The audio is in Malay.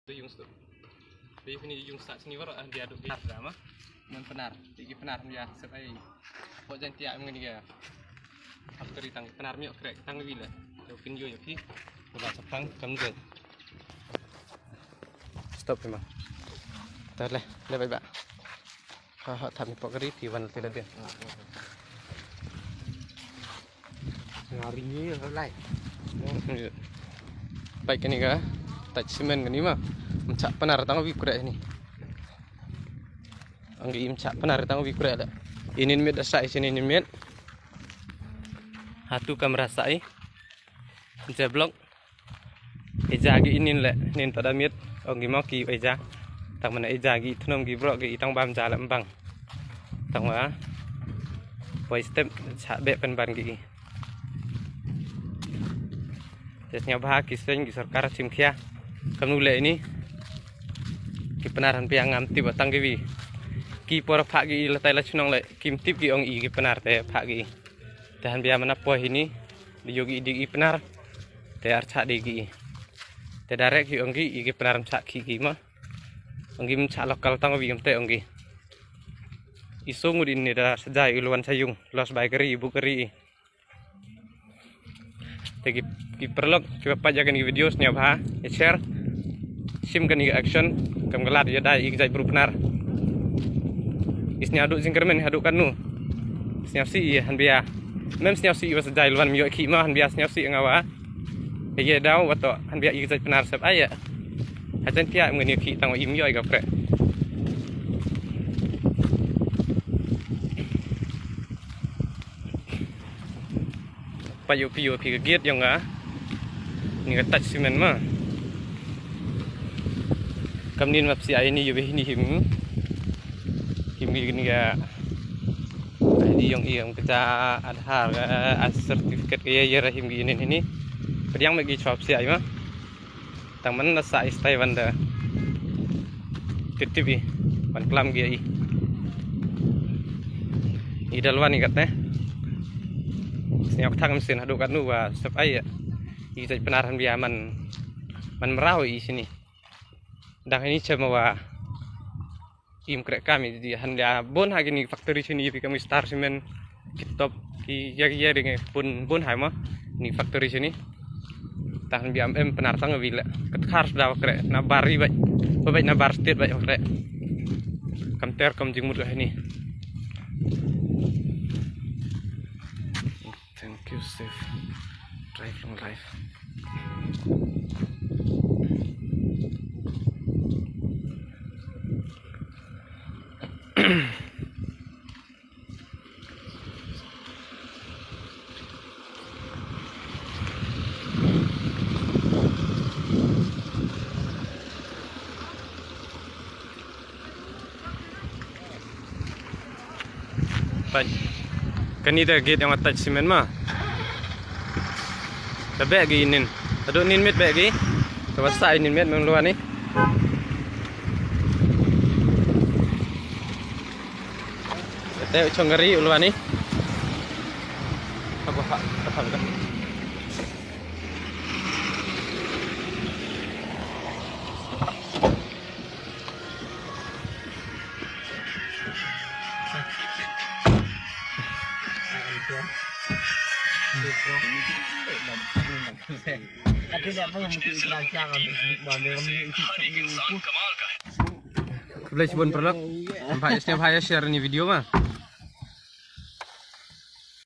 Yung stop. Jadi ini yung start sini baru dia aduk benar sama. Men benar, tinggi benar dia sebagai pok jantia mengini ya. Faktori tang benar miok krek tang wila. Yo pinjo yo ki. Coba sepang kamu ke. Stop memang. Tar le baik. Ha thami pok keri di wan tidak dia. Ngari ni lai. Baik ini kah? Touch semen kan ni mah. Mencak penar tang wikurek ini. Anggi imcak penar tang wikurek ada. Ini mit asai sini ini mit. Hatu kam rasai. Jeblok. Eja gi ini le, nin tada mit anggi mau ki eja. Tang mana eja gi thunom gi bro gi tang bam jala embang. Tang wa. Boy step chak be pen ban gi. Jasnya bah kiseng gi sarkar simkhia. Kamu le ini ki penaran piang ngam tip batang ki ki por phak gi latai la chunong le kim tip gi ong i ki penar te phak gi tahan bia mana po ini di yogi di penar te archa de gi te darek ki ong gi ki penar chak ki ma ong gi mcha lokal tang wi te ong gi isung udin ni da sajai iluan sayung los bai keri ibu keri te ki perlok ki bapak jagan gi video nya bah share sim kan iga action kam gelar ya dai iga beru benar isnya aduk singkermen aduk kanu sniap si han bia mem sniap si was dai luan mio ki ma han bia sniap si ngawa ye daw wato han bia iga benar sep aya hajan tia ngeni ki tang im yo iga pre payu piu pi giet yang nga ni ga touch semen ma Kamnin map si ini yo ini him gini ga di yang iam kita adhar sertifikat ya rahim gini ini pedang bagi chop si ai mah taman nasa istai wanda titibi pan klam gi i dalwan ni katne siap thang mesin aduk kanu wa sep ai i jadi penaran biar man merau i sini dah ini cuma wa im krek kami di hanya bon hagi ni factory sini kami star semen kitop ki ya dengan bon hai mah ni factory sini tahan biam penar tang wila ketkar sudah krek na bari baik na bar state baik krek kam ter kam jingmut ini thank you safe drive long life. Baik, kan ini gate yang attach semen mah. Tapi lagi inin, aduk nin met bagi, terasa inin met mengeluar ni. Kita congeri uluan ni. Apa pak? Apa kan? Boleh cuba perlok, sampai setiap hari share ni video mah.